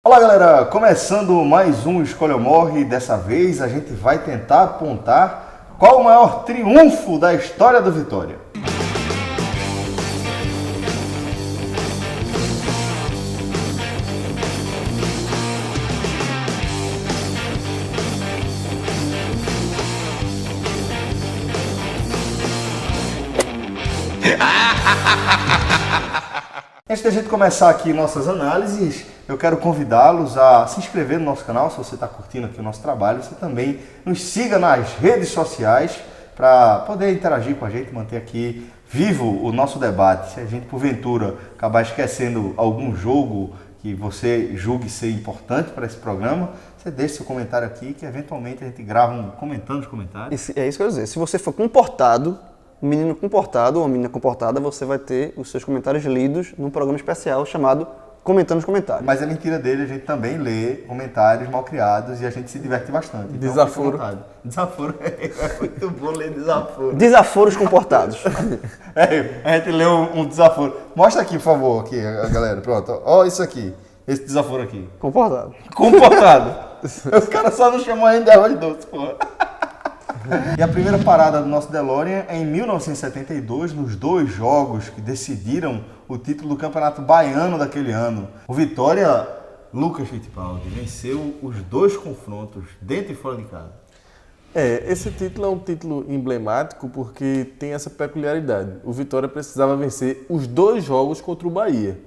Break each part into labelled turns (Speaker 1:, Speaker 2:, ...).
Speaker 1: Olá galera, começando mais um Escolha ou Morre. Dessa vez a gente vai tentar apontar qual o maior triunfo da história do Vitória. Antes da gente começar aqui nossas análises, eu quero convidá-los a se inscrever no nosso canal. Se você está curtindo aqui o nosso trabalho, você também nos siga nas redes sociais para poder interagir com a gente, manter aqui vivo o nosso debate. Se a gente, porventura, acabar esquecendo algum jogo que você julgue ser importante para esse programa, você deixa seu comentário aqui que eventualmente a gente grava comentando os comentários.
Speaker 2: É isso que eu ia dizer. Se você for comportado, um menino comportado ou uma menina comportada, você vai ter os seus comentários lidos num programa especial chamado Comentando os Comentários.
Speaker 1: Mas é mentira dele, a gente também lê comentários mal criados e a gente se diverte bastante. Então,
Speaker 3: Desaforo.
Speaker 1: Desaforo. É muito bom ler desaforo.
Speaker 2: Desaforos comportados.
Speaker 1: A gente leu um desaforo. Mostra aqui, por favor, aqui, a galera. Pronto. Ó isso aqui. Esse desaforo aqui.
Speaker 2: Comportado.
Speaker 1: Comportado. Os caras só não chamam ainda de arroz doce, porra. E a primeira parada do nosso DeLorean é em 1972, nos dois jogos que decidiram o título do Campeonato Baiano daquele ano. O Vitória, Lucas Fittipaldi, venceu os dois confrontos, dentro e fora de casa.
Speaker 3: Esse título é um título emblemático porque tem essa peculiaridade. O Vitória precisava vencer os dois jogos contra o Bahia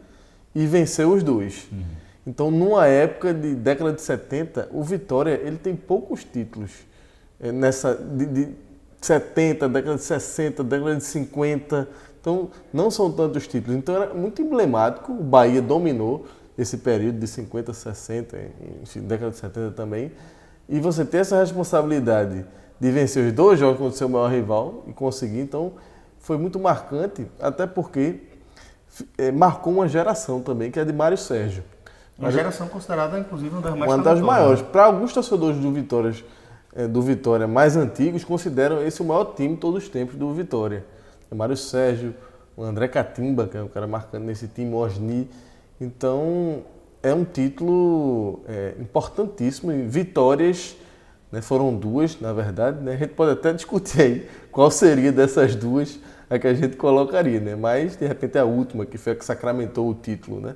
Speaker 3: e venceu os dois. Então, numa época de década de 70, o Vitória ele tem poucos títulos. Nessa de 70, década de 60, década de 50, então não são tantos títulos. Então era muito emblemático, o Bahia dominou esse período de 50, 60, enfim, década de 70 também, e você ter essa responsabilidade de vencer os dois jogos contra o seu maior rival e conseguir, então foi muito marcante, até porque marcou uma geração também, que é de Mário Sérgio.
Speaker 1: Uma geração considerada, inclusive, uma das mais
Speaker 3: Uma das maiores. Para alguns torcedores do Vitória mais antigos, consideram esse o maior time de todos os tempos do Vitória. O Mário Sérgio, o André Catimba, que é um cara marcando nesse time, o Osni. Então, é um título importantíssimo. E vitórias, né, foram duas, na verdade. Né? A gente pode até discutir aí qual seria dessas duas a que a gente colocaria. Né? Mas, de repente, a última, que foi a que sacramentou o título. Né?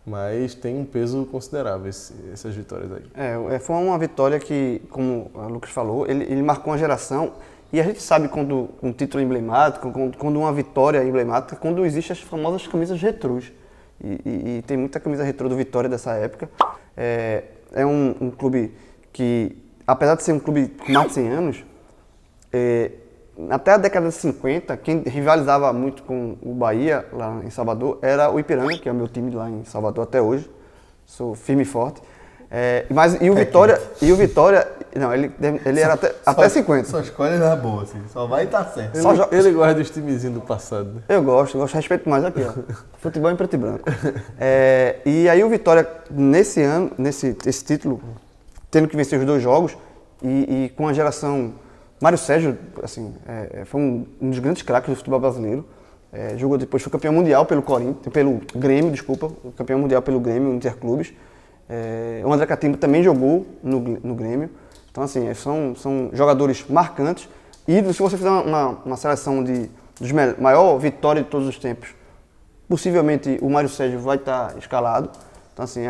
Speaker 3: Mas tem um peso considerável essas vitórias aí.
Speaker 2: Foi uma vitória que, como o Lucas falou, ele marcou uma geração. E a gente sabe quando um título é emblemático, quando uma vitória é emblemática, quando existem as famosas camisas retrôs. E tem muita camisa retrô do Vitória dessa época. É um clube que, apesar de ser um clube com mais de 100 anos, até a década de 50, quem rivalizava muito com o Bahia, lá em Salvador, era o Ipiranga, que é o meu time lá em Salvador até hoje. Sou firme e forte. E o Vitória, não, ele era até 50.
Speaker 1: Sua escolha não é boa, assim, só vai estar certo.
Speaker 3: Ele gosta dos timezinhos do passado. Né?
Speaker 2: Eu gosto, respeito mais aqui, ó. Futebol em preto e branco. E aí o Vitória, nesse ano, esse título, tendo que vencer os dois jogos, e com a geração... Mário Sérgio, assim, foi um dos grandes craques do futebol brasileiro. Jogou depois, foi campeão mundial pelo Grêmio, campeão mundial pelo Grêmio, Interclubes. O André Catimba também jogou no Grêmio. Então, assim, são jogadores marcantes. E se você fizer uma seleção dos maior vitória de todos os tempos, possivelmente o Mário Sérgio vai estar escalado. Então, assim,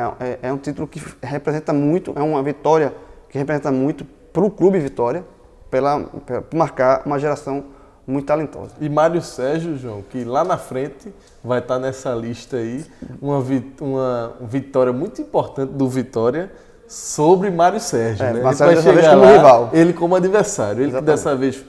Speaker 2: é um título que representa muito, é uma vitória que representa muito para o clube Vitória, por marcar uma geração muito talentosa.
Speaker 3: E Mário Sérgio, João, que lá na frente vai estar nessa lista aí, uma vitória muito importante do Vitória sobre Mário Sérgio. Né?
Speaker 2: Vai chegar como rival.
Speaker 3: Ele como adversário. Ele que dessa vez,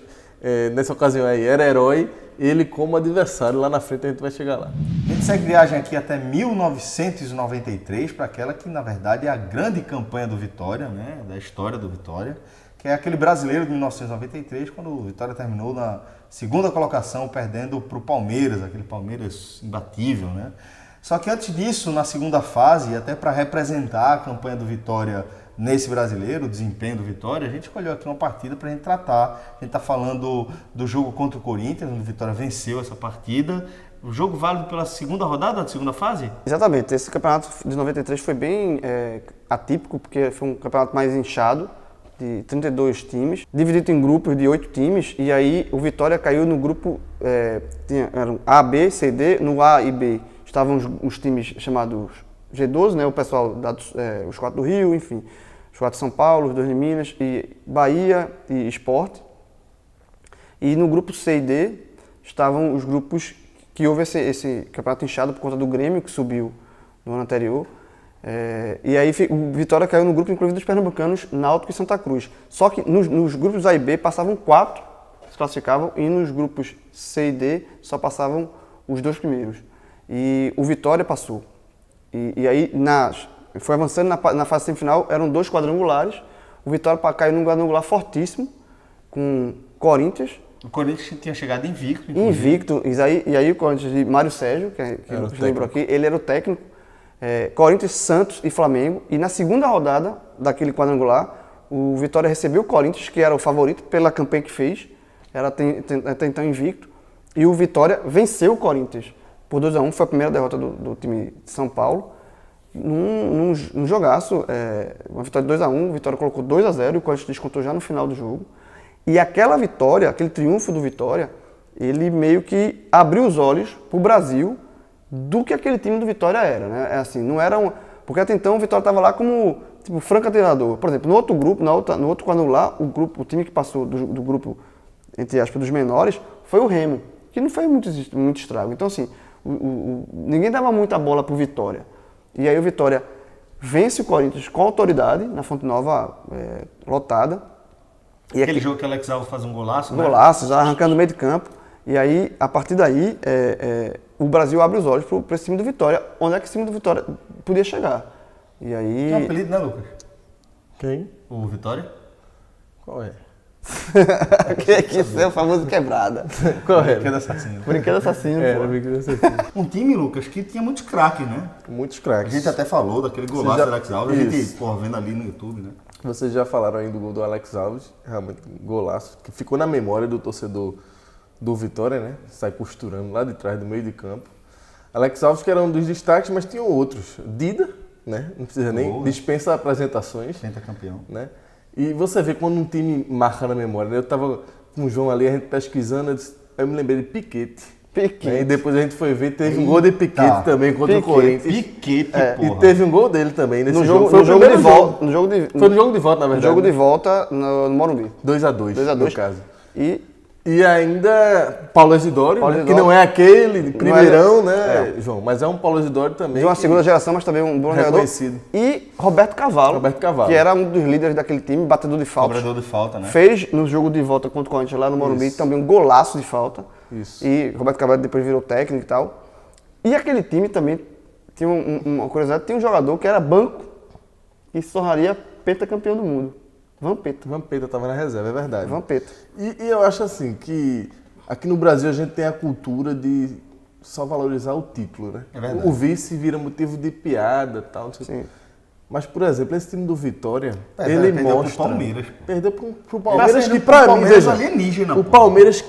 Speaker 3: nessa ocasião aí, era herói, ele como adversário. Lá na frente a gente vai chegar lá.
Speaker 1: A gente segue viagem aqui até 1993, para aquela que, na verdade, é a grande campanha do Vitória, né? Da história do Vitória, que é aquele brasileiro de 1993, quando o Vitória terminou na segunda colocação, perdendo para o Palmeiras, aquele Palmeiras imbatível, né? Só que antes disso, na segunda fase, até para representar a campanha do Vitória nesse brasileiro, o desempenho do Vitória, a gente escolheu aqui uma partida para a gente tratar. A gente está falando do jogo contra o Corinthians, onde o Vitória venceu essa partida, O jogo válido pela segunda rodada, da segunda fase?
Speaker 2: Exatamente. Esse campeonato de 93 foi bem atípico, porque foi um campeonato mais inchado, de 32 times, dividido em grupos de 8 times, e aí o Vitória caiu no grupo, eram A, B, C, D. No A e B estavam os times chamados G12, né, o pessoal, os 4 do Rio, enfim, os 4 de São Paulo, os 2 de Minas, e Bahia e Sport. E no grupo C e D estavam os grupos que houve esse campeonato inchado por conta do Grêmio, que subiu no ano anterior. E aí o Vitória caiu no grupo, inclusive, dos pernambucanos, Náutico e Santa Cruz. Só que nos grupos A e B passavam 4, se classificavam, e nos grupos C e D só passavam os 2 primeiros. E o Vitória passou. E aí foi avançando na fase semifinal, eram 2 quadrangulares. O Vitória caiu num quadrangular fortíssimo, com Corinthians.
Speaker 1: O Corinthians tinha chegado invicto.
Speaker 2: Invicto, e aí o Corinthians de Mário Sérgio, que lembrou aqui, ele era o técnico. Corinthians, Santos e Flamengo. E na segunda rodada daquele quadrangular, o Vitória recebeu o Corinthians, que era o favorito pela campanha que fez, era até então invicto. E o Vitória venceu o Corinthians por 2-1, foi a primeira derrota do time de São Paulo. Num jogaço, uma vitória de 2-1, o Vitória colocou 2-0 e o Corinthians descontou já no final do jogo. E aquela vitória, aquele triunfo do Vitória, ele meio que abriu os olhos para o Brasil do que aquele time do Vitória era, né? Assim, não era porque até então o Vitória estava lá como tipo franco atirador. Por exemplo, no outro grupo, no outro quadrangular, o time que passou do grupo, entre aspas, dos menores, foi o Remo, que não fez muito estrago. Então, assim, ninguém dava muita bola para o Vitória. E aí o Vitória vence o Corinthians com autoridade, na Fonte Nova lotada.
Speaker 1: E aquele jogo que o Alex Alves faz um golaço, né?
Speaker 2: Golaço, arrancando no meio de campo. E aí, a partir daí, o Brasil abre os olhos para esse time do Vitória. Onde é que esse time do Vitória podia chegar? E aí...
Speaker 1: Tem um apelido, né, Lucas?
Speaker 3: Quem?
Speaker 1: O Vitória?
Speaker 3: Qual é?
Speaker 2: que é o famoso quebrada.
Speaker 3: Qual é?
Speaker 1: Brinquedo assassino.
Speaker 2: Brinquedo assassino, pô.
Speaker 3: Brinquedo assassino.
Speaker 1: Um time, Lucas, que tinha muitos craques, né?
Speaker 3: Muitos
Speaker 1: A
Speaker 3: craques.
Speaker 1: gente até falou daquele golaço do Alex Alves, a gente, vendo ali no YouTube, né?
Speaker 3: Vocês já falaram aí do gol do Alex Alves, realmente um golaço, que ficou na memória do torcedor do Vitória, né? Sai costurando lá de trás do meio de campo. Alex Alves, que era um dos destaques, mas tinham outros. Dida, né? Não precisa nem dispensa apresentações.
Speaker 1: Pentacampeão.
Speaker 3: Né? E você vê quando um time marca na memória, né? Eu tava com o João ali, a gente pesquisando, eu me lembrei de Piquete. Né? E depois a gente foi ver, teve um gol de Piquete também contra o Corinthians.
Speaker 1: Piquete, porra.
Speaker 3: E teve um gol dele também nesse
Speaker 2: No
Speaker 3: jogo.
Speaker 2: jogo de volta.
Speaker 3: Foi no jogo de volta, na verdade.
Speaker 2: No jogo de volta no Morumbi.
Speaker 3: 2-2, no caso.
Speaker 2: E
Speaker 3: ainda Paulo Isidório, né? Que não é aquele primeirão, né, João? Mas é um Paulo Isidório também.
Speaker 2: De uma segunda geração, mas também um bom jogador.
Speaker 3: Reconhecido.
Speaker 2: E Roberto Cavalo, que era um dos líderes daquele time, batedor de falta.
Speaker 1: Cobrador de falta, né?
Speaker 2: Fez no jogo de volta contra o Corinthians lá no Morumbi também um golaço de falta.
Speaker 3: Isso.
Speaker 2: E Roberto Cavalo depois virou técnico e tal. E aquele time também tinha uma curiosidade, tinha um jogador que era banco e se tornaria pentacampeão do mundo. Vampeta.
Speaker 3: Vampeta estava na reserva, é verdade.
Speaker 2: Vampeta.
Speaker 3: E eu acho assim que aqui no Brasil a gente tem a cultura de só valorizar o título, né?
Speaker 1: É verdade.
Speaker 3: O vice vira motivo de piada e tal, não sei o quê. Mas, por exemplo, esse time do Vitória, ele
Speaker 1: perdeu
Speaker 3: mostra...
Speaker 1: pro Palmeiras.
Speaker 3: Perdeu pro Palmeiras, que
Speaker 1: pra
Speaker 3: pra mim, veja,
Speaker 1: alienígena,
Speaker 3: o Palmeiras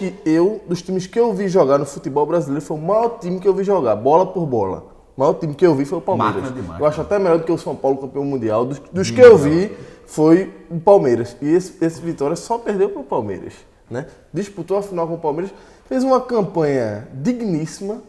Speaker 3: dos times que eu vi jogar no futebol brasileiro, foi o maior time que eu vi jogar, bola por bola. O maior time que eu vi foi o Palmeiras.
Speaker 1: Máquina demais,
Speaker 3: eu acho até melhor do que o São Paulo campeão mundial. Dos que eu vi, foi o Palmeiras. E esse Vitória só perdeu pro Palmeiras, né? Disputou a final com o Palmeiras, fez uma campanha digníssima.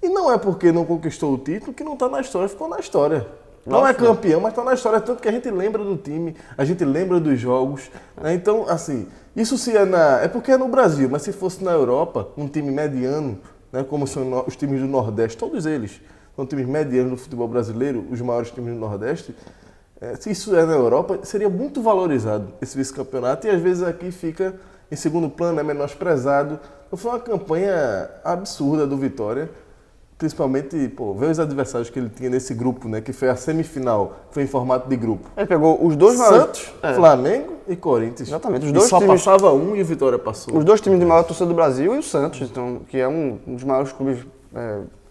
Speaker 3: E não é porque não conquistou o título que não está na história, ficou na história. Não é campeão, mas está na história, tanto que a gente lembra do time, a gente lembra dos jogos, né? Então, assim, isso se é porque é no Brasil, mas se fosse na Europa, um time mediano, né, como são os times do Nordeste, todos eles são times medianos do futebol brasileiro, os maiores times do Nordeste, se isso é na Europa, seria muito valorizado esse vice-campeonato e às vezes aqui fica em segundo plano, é menosprezado. Então foi uma campanha absurda do Vitória. Principalmente, ver os adversários que ele tinha nesse grupo, né? Que foi a semifinal, foi em formato de grupo.
Speaker 2: Ele pegou os dois maiores...
Speaker 3: Santos, Flamengo e Corinthians.
Speaker 2: Exatamente. Os
Speaker 3: E
Speaker 2: dois
Speaker 3: só
Speaker 2: times...
Speaker 3: passava um e o Vitória passou.
Speaker 2: Os dois times de maior torcida do Brasil e o Santos, então, que é um dos maiores clubes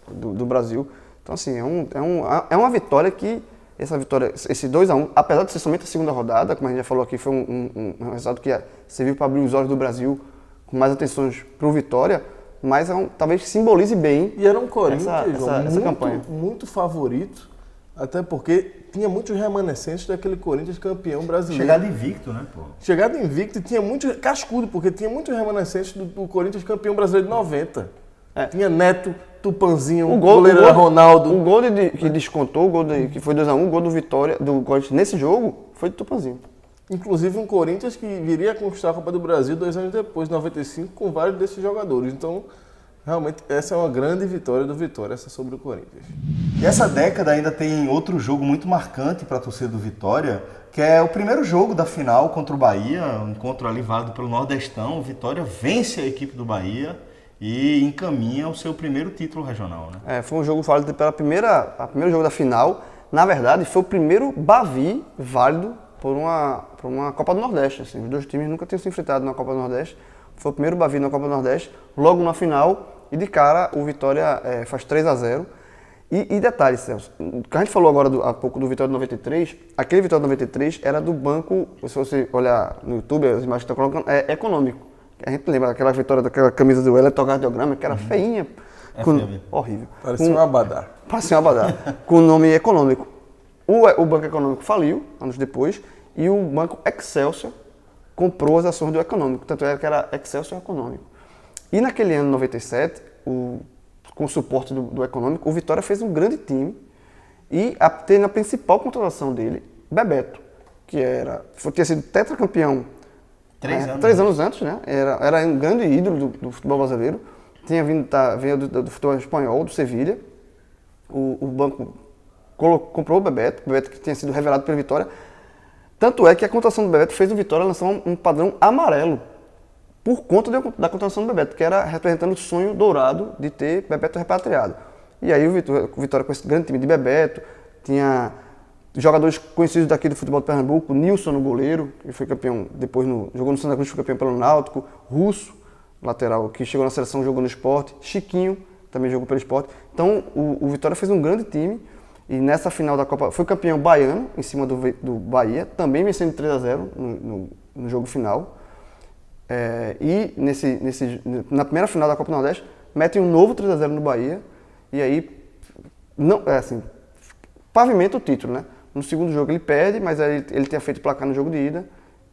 Speaker 2: do Brasil. Então, assim, é uma vitória que... Esse 2-1, apesar de ser somente a segunda rodada, como a gente já falou aqui, foi um resultado que serviu para abrir os olhos do Brasil com mais atenções para o Vitória. mas talvez simbolize bem.
Speaker 3: E era um Corinthians,
Speaker 2: essa campanha.
Speaker 3: Muito favorito, até porque tinha muitos remanescentes daquele Corinthians campeão brasileiro.
Speaker 1: Chegado invicto, né, pô?
Speaker 3: Chegado invicto e tinha muito cascudo, porque tinha muitos remanescentes do Corinthians campeão brasileiro de 90. Tinha Neto, Tupanzinho, o goleiro era Ronaldo.
Speaker 2: O gol que descontou, que foi 2-1, o gol do Vitória, do Corinthians nesse jogo, foi de Tupanzinho.
Speaker 3: Inclusive um Corinthians que viria a conquistar a Copa do Brasil 2 anos depois, 95, com vários desses jogadores. Então, realmente, essa é uma grande vitória do Vitória, essa sobre o Corinthians.
Speaker 1: E essa década ainda tem outro jogo muito marcante para a torcida do Vitória, que é o primeiro jogo da final contra o Bahia, um encontro ali válido pelo Nordestão. O Vitória vence a equipe do Bahia e encaminha o seu primeiro título regional, né?
Speaker 2: Foi um jogo válido pela primeiro jogo da final. Na verdade, foi o primeiro Bavi válido por uma Copa do Nordeste. Assim. Os dois times nunca tinham se enfrentado na Copa do Nordeste. Foi o primeiro Bavi na Copa do Nordeste, logo na final, e de cara o Vitória faz 3-0. E detalhe, Celso, o que a gente falou agora há pouco do Vitória de 93, aquele Vitória de 93 era do banco, se você olhar no YouTube, as imagens que estão colocando, é econômico. A gente lembra daquela vitória, daquela camisa do eletrocardiograma, que era feinha. Horrível.
Speaker 3: Parecia um abadá.
Speaker 2: Parecia um abadá, com o nome econômico. O Banco Econômico faliu, anos depois, e o Banco Excelsior comprou as ações do Econômico, tanto é que era Excelsior Econômico. E naquele ano, 97, com o suporte do Econômico, o Vitória fez um grande time e teve a principal contratação dele, Bebeto, que tinha sido tetracampeão 3 anos antes, né? Era um grande ídolo do futebol brasileiro, veio do futebol espanhol, do Sevilha. O banco comprou o Bebeto que tinha sido revelado pela Vitória. Tanto é que a contratação do Bebeto fez o Vitória lançar um padrão amarelo por conta da contratação do Bebeto, que era representando o sonho dourado de ter Bebeto repatriado. E aí o Vitória com esse grande time de Bebeto, tinha jogadores conhecidos daqui do futebol de Pernambuco, Nilson no goleiro, que foi campeão, depois jogou no Santa Cruz, foi campeão pelo Náutico, Russo, lateral, que chegou na seleção, jogou no Sport, Chiquinho, também jogou pelo Sport. Então o Vitória fez um grande time. E nessa final da Copa, foi campeão baiano, em cima do Bahia, também vencendo 3-0 no jogo final. E na primeira final da Copa do Nordeste, metem um novo 3-0 no Bahia, e aí, pavimenta o título, né? No segundo jogo ele perde, mas aí ele tinha feito placar no jogo de ida,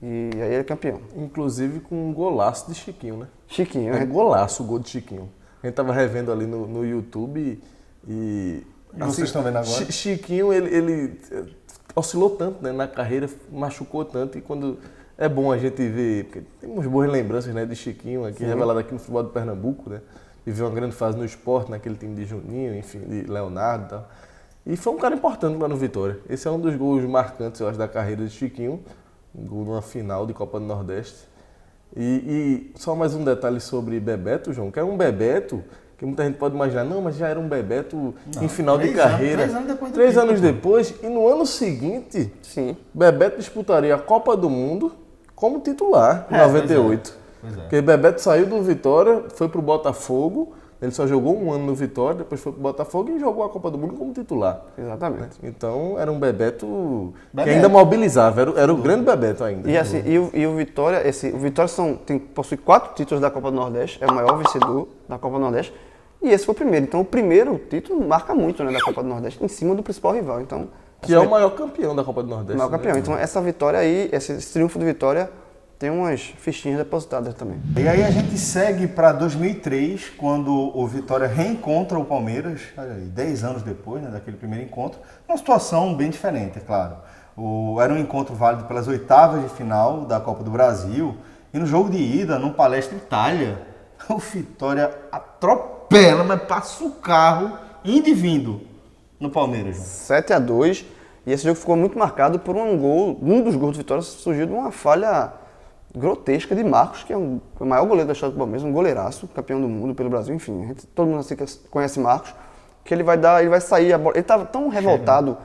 Speaker 2: e aí ele é campeão.
Speaker 3: Inclusive com um golaço de Chiquinho, né?
Speaker 2: Chiquinho,
Speaker 3: golaço o gol de Chiquinho. A gente tava revendo ali no YouTube e
Speaker 1: vocês estão vendo agora?
Speaker 3: Chiquinho, ele oscilou tanto, né, na carreira, machucou tanto, e quando é bom a gente ver, porque temos boas lembranças, né, de Chiquinho, aqui, revelado aqui no futebol do Pernambuco, né, viveu uma grande fase no esporte, naquele time de Juninho, enfim, de Leonardo e tal. E foi um cara importante lá no Vitória. Esse é um dos gols marcantes, eu acho, da carreira de Chiquinho, um gol numa final de Copa do Nordeste. E só mais um detalhe sobre Bebeto, João, que é um Bebeto que muita gente pode imaginar, não, mas já era um Bebeto em final de carreira. 3 anos depois, e no ano seguinte,
Speaker 2: sim,
Speaker 3: Bebeto disputaria a Copa do Mundo como titular, em 98.
Speaker 1: Pois é.
Speaker 3: Porque Bebeto saiu do Vitória, foi pro Botafogo, ele só jogou um ano no Vitória, depois foi pro Botafogo e jogou a Copa do Mundo como titular.
Speaker 2: Exatamente.
Speaker 3: Então era um Bebeto que ainda mobilizava, era o grande Bebeto ainda.
Speaker 2: E assim, o Vitória, o Vitória possui 4 títulos da Copa do Nordeste, é o maior vencedor da Copa do Nordeste, e esse foi o primeiro. Então o primeiro título marca muito, né, da Copa do Nordeste, em cima do principal rival. Então,
Speaker 3: que é o maior campeão da Copa do Nordeste.
Speaker 2: O maior campeão. Então essa vitória aí, esse triunfo do Vitória, tem umas fichinhas depositadas também.
Speaker 1: E aí a gente segue para 2003, quando o Vitória reencontra o Palmeiras, olha aí, 10 anos depois, né, daquele primeiro encontro, uma situação bem diferente, é claro. Era um encontro válido pelas oitavas de final da Copa do Brasil, e no jogo de ida, no Palestra Itália, o Vitória atropela, mas passa o carro indo e vindo no Palmeiras.
Speaker 2: 7-2, e esse jogo ficou muito marcado por um dos gols do Vitória surgiu de uma falha grotesca de Marcos, que é o maior goleiro da história do Palmeiras, um goleiraço, campeão do mundo pelo Brasil, enfim, todo mundo assim conhece Marcos, que ele vai sair a bola, ele estava tão revoltado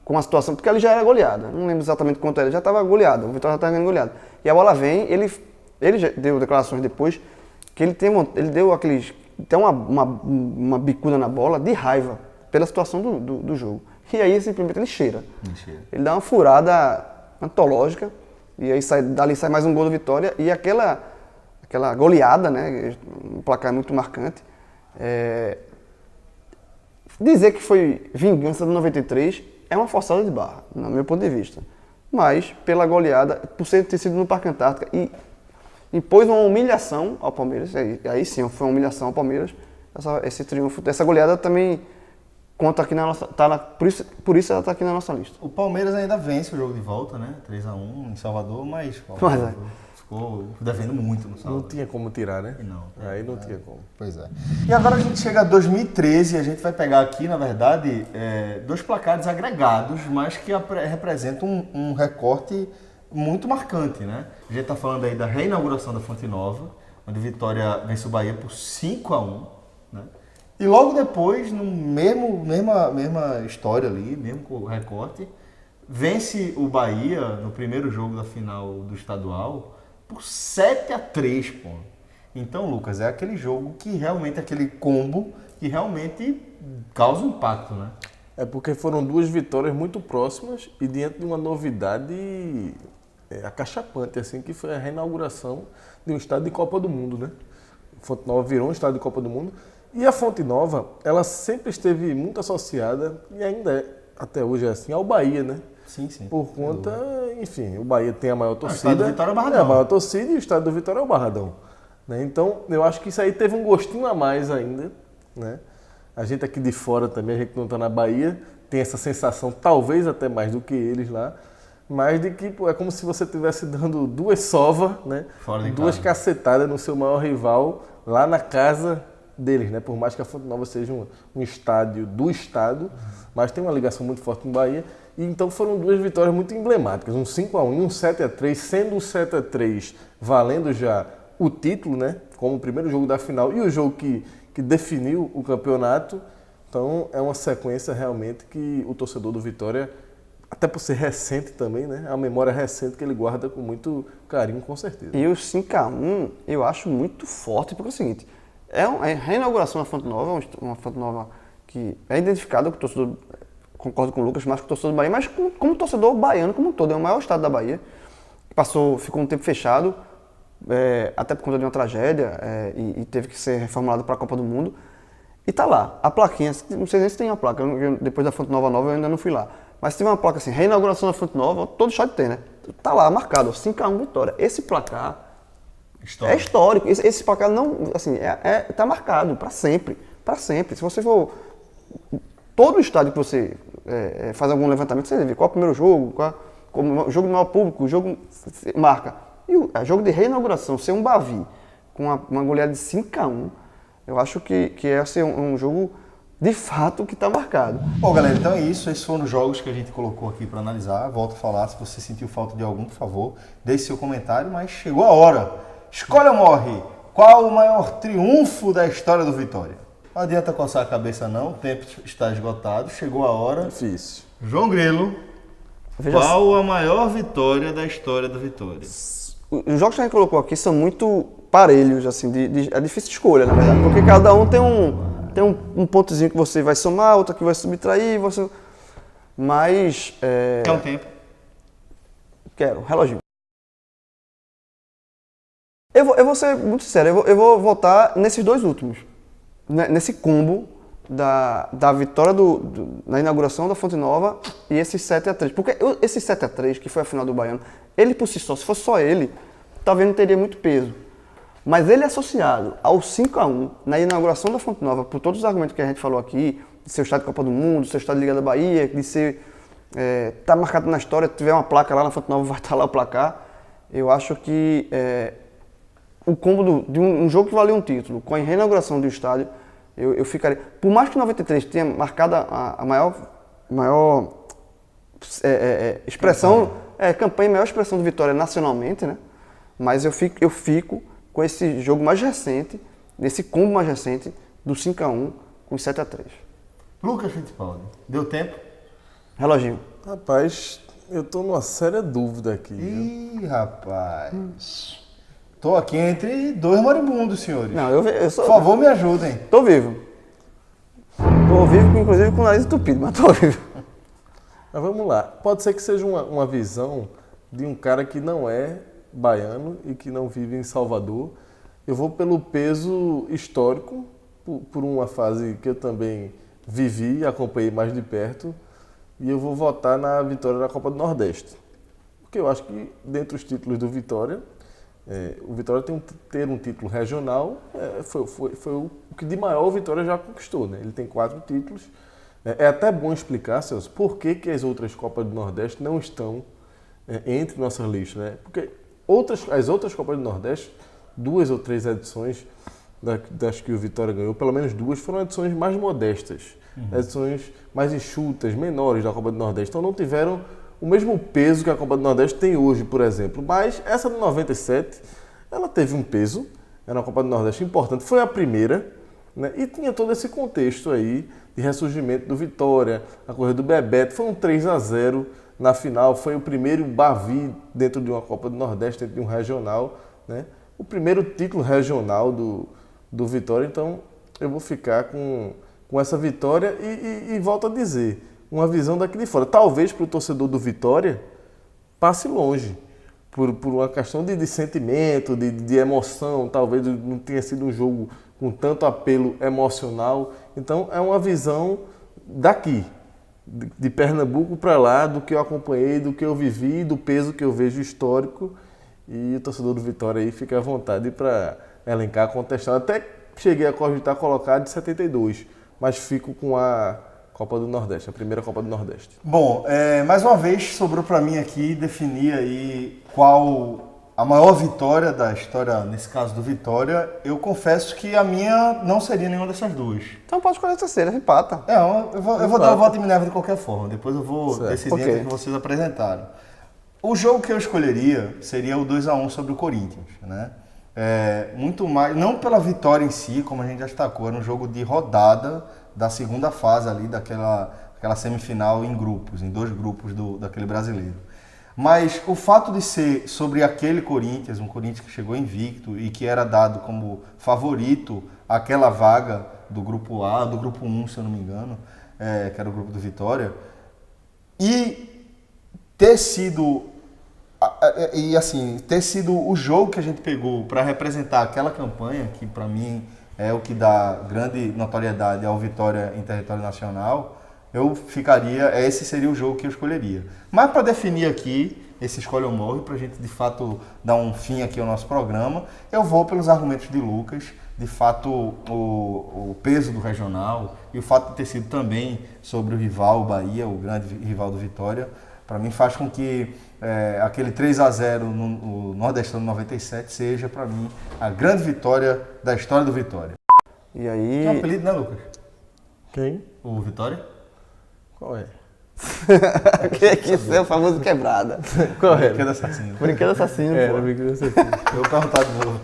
Speaker 2: com a situação, porque ele já era goleada, não lembro exatamente quanto era, ele já estava goleado, o Vitória já estava ganhando goleado, e a bola vem, ele já deu declarações depois, que ele deu uma bicuda na bola de raiva, pela situação do jogo, e aí simplesmente ele cheira, ele dá uma furada antológica, e aí dali sai mais um gol do Vitória, e aquele aquela goleada, né? Um placar muito marcante. Dizer que foi vingança do 93 é uma forçada de barra, no meu ponto de vista. Mas, pela goleada, por ter sido no Parque Antártica, e impôs uma humilhação ao Palmeiras, aí sim, foi uma humilhação ao Palmeiras, esse triunfo, essa goleada também conta aqui na nossa, por isso ela está aqui na nossa lista.
Speaker 1: O Palmeiras ainda vence o jogo de volta, né? 3-1 em Salvador, mas ficou devendo muito no Salvador.
Speaker 3: Não tinha como tirar, né?
Speaker 1: Não.
Speaker 3: Aí não tinha como.
Speaker 1: Pois é. E agora a gente chega a 2013 e a gente vai pegar aqui, na verdade, dois placares agregados, mas que representam um recorte muito marcante, né? A gente está falando aí da reinauguração da Fonte Nova, onde Vitória vence o Bahia por 5-1, né? E logo depois, no mesma história ali, mesmo recorte, vence o Bahia no primeiro jogo da final do estadual por 7-3, pô. Então, Lucas, é aquele jogo que realmente, aquele combo que realmente causa um impacto, né?
Speaker 3: É porque foram duas vitórias muito próximas e diante de uma novidade acachapante, assim, que foi a reinauguração de um estádio de Copa do Mundo, né? Fonte Nova virou um estádio de Copa do Mundo. E a Fonte Nova, ela sempre esteve muito associada, e ainda é, até hoje é assim, ao Bahia, né?
Speaker 1: Sim, sim.
Speaker 3: Por conta, enfim, o Bahia tem a maior torcida.
Speaker 1: O estádio do Vitória é o Barradão.
Speaker 3: É a maior torcida e o estádio do Vitória é o Barradão. Né? Então, eu acho que isso aí teve um gostinho a mais ainda, né? A gente aqui de fora também, a gente não está na Bahia, tem essa sensação, talvez até mais do que eles lá, mas de que pô, é como se você estivesse dando duas sovas, né? Duas cacetadas no seu maior rival lá na casa deles, né? Por mais que a Fonte Nova seja um estádio do estado, mas tem uma ligação muito forte com o Bahia. E então foram duas vitórias muito emblemáticas, um 5-1 e um 7-3, sendo o 7-3 valendo já o título, né? Como o primeiro jogo da final e o jogo que definiu o campeonato. Então é uma sequência realmente que o torcedor do Vitória, até por ser recente também, né? É uma memória recente que ele guarda com muito carinho, com certeza.
Speaker 2: E o 5-1 eu acho muito forte, porque é o seguinte, é a reinauguração da Fonte Nova, uma Fonte Nova que é identificada com o torcedor, concordo com o Lucas, mais com o torcedor do Bahia, mas como torcedor baiano como um todo, é o maior estado da Bahia, ficou um tempo fechado, até por conta de uma tragédia, e teve que ser reformulado para a Copa do Mundo, e tá lá, a plaquinha, não sei nem se tem a placa, depois da Fonte Nova eu ainda não fui lá, mas tem uma placa assim, reinauguração da Fonte Nova, todo estádio tem, né? Tá lá, marcado, 5-1 Vitória. Esse placar é histórico. Esse placar não, assim, tá marcado para sempre, para sempre. Se você for todo estádio que você faz algum levantamento, você vê qual é o primeiro jogo, o jogo do maior público, o jogo marca. E o jogo de reinauguração, ser um Bavi com uma goleada de 5-1, eu acho que é ser um jogo de fato que está marcado.
Speaker 1: Bom, galera, então é isso. Esses foram os jogos que a gente colocou aqui para analisar. Volto a falar, se você sentiu falta de algum, por favor, deixe seu comentário, mas chegou a hora. Escolha ou morre. Qual o maior triunfo da história do Vitória? Não adianta coçar a cabeça não, o tempo está esgotado, chegou a hora.
Speaker 3: Difícil.
Speaker 1: João Grilo, qual a maior vitória da história do Vitória?
Speaker 2: Os jogos que a gente colocou aqui são muito parelhos, assim, é difícil escolha, na verdade, porque cada um tem um pontozinho que você vai somar, outro que vai subtrair, mas...
Speaker 1: Quer um tempo?
Speaker 2: Quero, reloginho. Eu vou ser muito sincero, eu vou votar nesses dois últimos, nesse combo da vitória na inauguração da Fonte Nova e esse 7-3. Porque esse 7-3, que foi a final do Baiano, ele por si só, se fosse só ele, talvez não teria muito peso. Mas ele associado ao 5-1 na inauguração da Fonte Nova, por todos os argumentos que a gente falou aqui, de ser o estádio de Copa do Mundo, de ser o estádio de Liga da Bahia, de ser... tá marcado na história, se tiver uma placa lá na Fonte Nova, vai estar lá o placar. Eu acho que o combo de um jogo que valia um título, com a reinauguração do estádio, eu ficaria... Por mais que 93 tenha marcado a maior expressão, campanha, maior expressão de Vitória nacionalmente, né? Mas eu fico com esse jogo mais recente, nesse combo mais recente, do 5-1 com 7-3.
Speaker 1: Lucas Fittipaldi, deu tempo?
Speaker 2: Reloginho.
Speaker 3: Rapaz, eu tô numa séria dúvida aqui.
Speaker 1: Ih, rapaz. Tô aqui entre dois moribundos, senhores.
Speaker 2: Não, eu sou...
Speaker 1: Por favor, me ajudem.
Speaker 2: Tô vivo. Tô vivo, inclusive com o nariz entupido, mas tô vivo.
Speaker 3: Mas vamos lá. Pode ser que seja uma visão de um cara que não é baiano e que não vive em Salvador, Eu vou pelo peso histórico, por uma fase que eu também vivi e acompanhei mais de perto, e eu vou votar na vitória da Copa do Nordeste. Porque eu acho que, dentre os títulos do Vitória, o Vitória ter um título regional foi o que de maior o Vitória já conquistou, né? Ele tem 4 títulos. É até bom explicar, Celso, por que as outras Copas do Nordeste não estão entre nossas listas, né? Porque as outras Copas do Nordeste, 2 ou 3 edições das que o Vitória ganhou, pelo menos 2, foram edições mais modestas, edições mais enxutas, menores da Copa do Nordeste. Então não tiveram o mesmo peso que a Copa do Nordeste tem hoje, por exemplo. Mas essa de 97, ela teve um peso, era uma Copa do Nordeste importante, foi a primeira, né? E tinha todo esse contexto aí de ressurgimento do Vitória, a corrida do Bebeto, foi um 3-0 na final, foi o primeiro Bavi dentro de uma Copa do Nordeste, dentro de um regional, né? O primeiro título regional do Vitória, então eu vou ficar com essa vitória e volto a dizer, uma visão daqui de fora. Talvez para o torcedor do Vitória passe longe, por uma questão de sentimento, de emoção, talvez não tenha sido um jogo com tanto apelo emocional. Então é uma visão daqui, de Pernambuco para lá, do que eu acompanhei, do que eu vivi, do peso que eu vejo histórico. E o torcedor do Vitória aí fica à vontade para elencar, contestar. Até cheguei a cogitar colocar de 72, mas fico com a Copa do Nordeste, a primeira Copa do Nordeste.
Speaker 1: Bom, mais uma vez sobrou para mim aqui definir aí qual a maior vitória da história, nesse caso do Vitória. Eu confesso que a minha não seria nenhuma dessas duas.
Speaker 2: Então pode escolher a terceira, empata.
Speaker 1: Eu vou dar o voto em Minerva de qualquer forma, depois eu vou decidir
Speaker 2: Ok.
Speaker 1: entre que vocês apresentaram. O jogo que eu escolheria seria o 2-1 sobre o Corinthians, né? Muito mais, não pela vitória em si, como a gente já destacou, era um jogo de rodada da segunda fase ali, daquela semifinal em grupos, em 2 grupos daquele brasileiro. Mas o fato de ser sobre aquele Corinthians, um Corinthians que chegou invicto e que era dado como favorito àquela vaga do grupo A, do grupo 1, se eu não me engano, que era o grupo do Vitória, e ter sido o jogo que a gente pegou para representar aquela campanha, que para mim é o que dá grande notoriedade ao Vitória em território nacional, esse seria o jogo que eu escolheria. Mas para definir aqui, esse escolhe ou morre, para a gente de fato dar um fim aqui ao nosso programa, eu vou pelos argumentos de Lucas, de fato o peso do regional e o fato de ter sido também sobre o rival, o Bahia, o grande rival do Vitória, para mim faz com que aquele 3-0 no Nordestano 97 seja, para mim, a grande vitória da história do Vitória.
Speaker 2: E aí...
Speaker 1: Tem um apelido, né, Lucas?
Speaker 3: Quem?
Speaker 1: O Vitória?
Speaker 3: Qual é?
Speaker 2: que isso é o famoso quebrada.
Speaker 3: Qual é?
Speaker 1: Brinquedo assassino.
Speaker 2: Brinquedo assassino, pô.
Speaker 3: Brinquedo assassino.
Speaker 1: Eu vou perguntar de novo.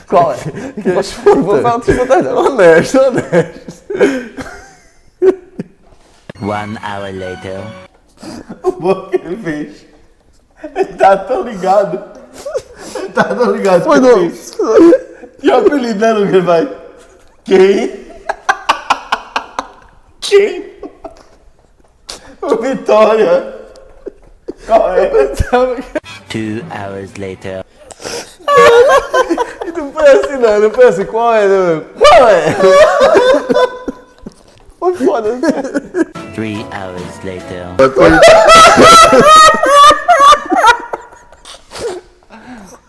Speaker 2: Qual é? Vou falar de vontade.
Speaker 3: Honesto.
Speaker 4: 1 hour later.
Speaker 1: O bom que ele fez. Ele tá tão ligado.
Speaker 3: Pois não.
Speaker 1: E o apelido, né, Lucas? Vai. Quem? O Vitória. Qual é?
Speaker 4: 2 hours later.
Speaker 3: Não foi assim, não foi assim. Qual é? Qual é? Foi foda.
Speaker 4: 3 hours later.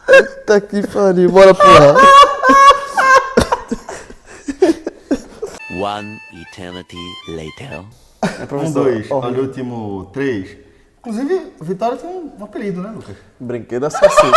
Speaker 3: Puta que pariu, bora pular.
Speaker 4: 1 eternity later.
Speaker 2: Professor,
Speaker 1: 2, olha o último 3. Inclusive, o Vitória tem um apelido, né, Lucas?
Speaker 3: Brinquedo assassino.